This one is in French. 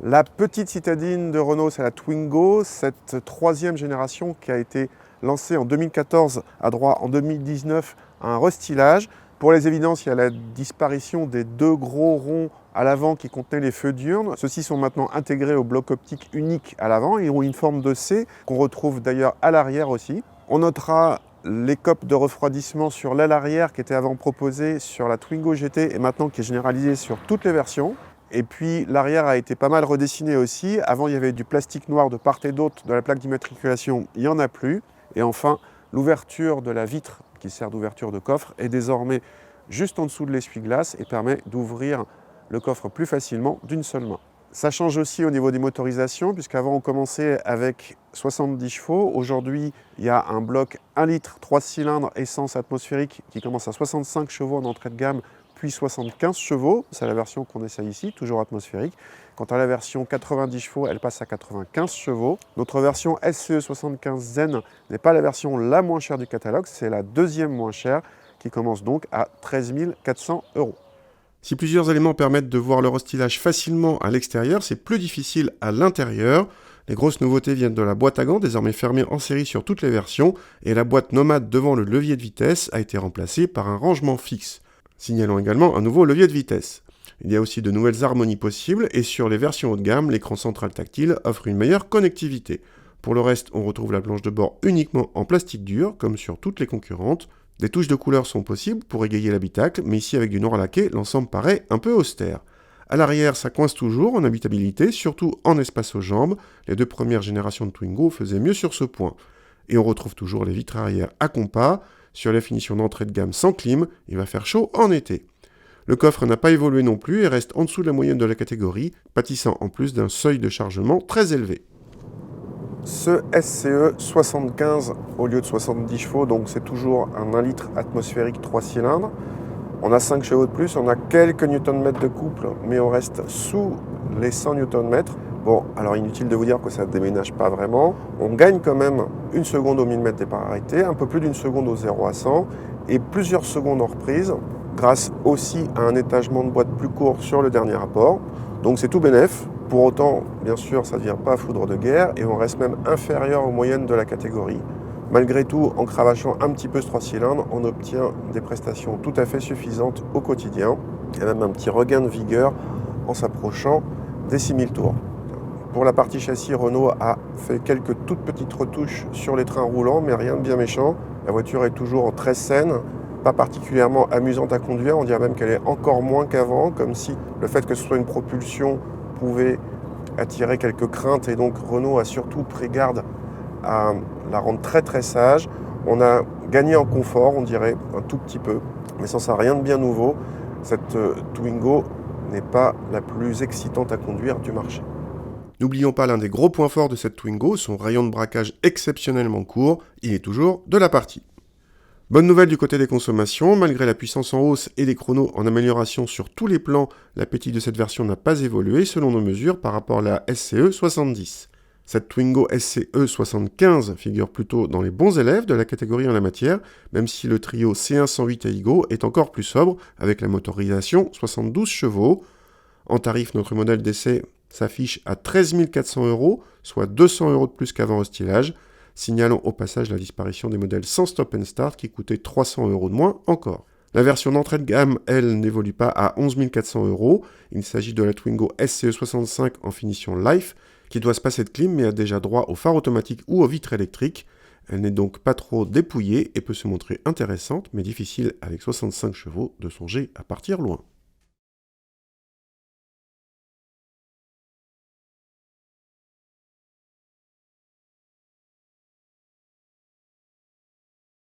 La petite citadine de Renault, c'est la Twingo, cette troisième génération qui a été lancée en 2014, a droit en 2019 à un restylage. Pour les évidences, il y a la disparition des deux gros ronds à l'avant qui contenaient les feux diurnes. Ceux-ci sont maintenant intégrés au bloc optique unique à l'avant et ont une forme de C qu'on retrouve d'ailleurs à l'arrière aussi. On notera l'écope de refroidissement sur l'aile arrière qui était avant proposée sur la Twingo GT et maintenant qui est généralisée sur toutes les versions. Et puis l'arrière a été pas mal redessiné aussi. Avant, il y avait du plastique noir de part et d'autre de la plaque d'immatriculation, il n'y en a plus. Et enfin, l'ouverture de la vitre qui sert d'ouverture de coffre est désormais juste en dessous de l'essuie-glace et permet d'ouvrir le coffre plus facilement d'une seule main. Ça change aussi au niveau des motorisations, puisqu'avant on commençait avec 70 chevaux. Aujourd'hui, il y a un bloc 1 litre, 3 cylindres, essence atmosphérique qui commence à 65 chevaux en entrée de gamme, puis 75 chevaux. C'est la version qu'on essaye ici, toujours atmosphérique. Quant à la version 90 chevaux, elle passe à 95 chevaux. Notre version SCE 75 Zen n'est pas la version la moins chère du catalogue, c'est la deuxième moins chère, qui commence donc à 13 400 €. Si plusieurs éléments permettent de voir le restylage facilement à l'extérieur, c'est plus difficile à l'intérieur. Les grosses nouveautés viennent de la boîte à gants, désormais fermée en série sur toutes les versions, et la boîte nomade devant le levier de vitesse a été remplacée par un rangement fixe. Signalons également un nouveau levier de vitesse. Il y a aussi de nouvelles harmonies possibles, et sur les versions haut de gamme, l'écran central tactile offre une meilleure connectivité. Pour le reste, on retrouve la planche de bord uniquement en plastique dur, comme sur toutes les concurrentes. Des touches de couleur sont possibles pour égayer l'habitacle, mais ici avec du noir laqué, l'ensemble paraît un peu austère. À l'arrière, ça coince toujours en habitabilité, surtout en espace aux jambes. Les deux premières générations de Twingo faisaient mieux sur ce point. Et on retrouve toujours les vitres arrière à compas. Sur les finitions d'entrée de gamme sans clim, il va faire chaud en été. Le coffre n'a pas évolué non plus et reste en dessous de la moyenne de la catégorie, pâtissant en plus d'un seuil de chargement très élevé. Ce SCE 75 au lieu de 70 chevaux, donc c'est toujours un 1 litre atmosphérique 3 cylindres. On a 5 chevaux de plus, on a quelques newton-mètres de couple, mais on reste sous les 100 newton-mètres. Bon, alors inutile de vous dire que ça ne déménage pas vraiment. On gagne quand même 1 seconde au 1000 mètres départ arrêté, un peu plus d'1 seconde au 0 à 100 et plusieurs secondes en reprise, grâce aussi à un étagement de boîte plus court sur le dernier rapport. Donc c'est tout bénef. Pour autant, bien sûr, ça ne devient pas foudre de guerre et on reste même inférieur aux moyennes de la catégorie. Malgré tout, en cravachant un petit peu ce 3 cylindres, on obtient des prestations tout à fait suffisantes au quotidien. Il y a même un petit regain de vigueur en s'approchant des 6000 tours. Pour la partie châssis, Renault a fait quelques toutes petites retouches sur les trains roulants, mais rien de bien méchant. La voiture est toujours très saine, pas particulièrement amusante à conduire, on dirait même qu'elle est encore moins qu'avant, comme si le fait que ce soit une propulsion pouvait attirer quelques craintes, et donc Renault a surtout pris garde à la rendre très très sage. On a gagné en confort, on dirait, un tout petit peu, mais sans ça, rien de bien nouveau. Cette Twingo n'est pas la plus excitante à conduire du marché. N'oublions pas l'un des gros points forts de cette Twingo, son rayon de braquage exceptionnellement court, il est toujours de la partie. Bonne nouvelle du côté des consommations, malgré la puissance en hausse et des chronos en amélioration sur tous les plans, l'appétit de cette version n'a pas évolué selon nos mesures par rapport à la SCE 70. Cette Twingo SCE 75 figure plutôt dans les bons élèves de la catégorie en la matière, même si le trio C1 108 Aigo est encore plus sobre avec la motorisation 72 chevaux. En tarif, notre modèle d'essai s'affiche à 13 400 €, soit 200 € de plus qu'avant restylage. Signalons au passage la disparition des modèles sans stop and start qui coûtaient 300 € de moins encore. La version d'entrée de gamme, elle, n'évolue pas à 11 400 €. Il s'agit de la Twingo SCE 65 en finition Life, qui doit se passer de clim mais a déjà droit au phare automatique ou aux vitres électriques. Elle n'est donc pas trop dépouillée et peut se montrer intéressante, mais difficile avec 65 chevaux de songer à partir loin.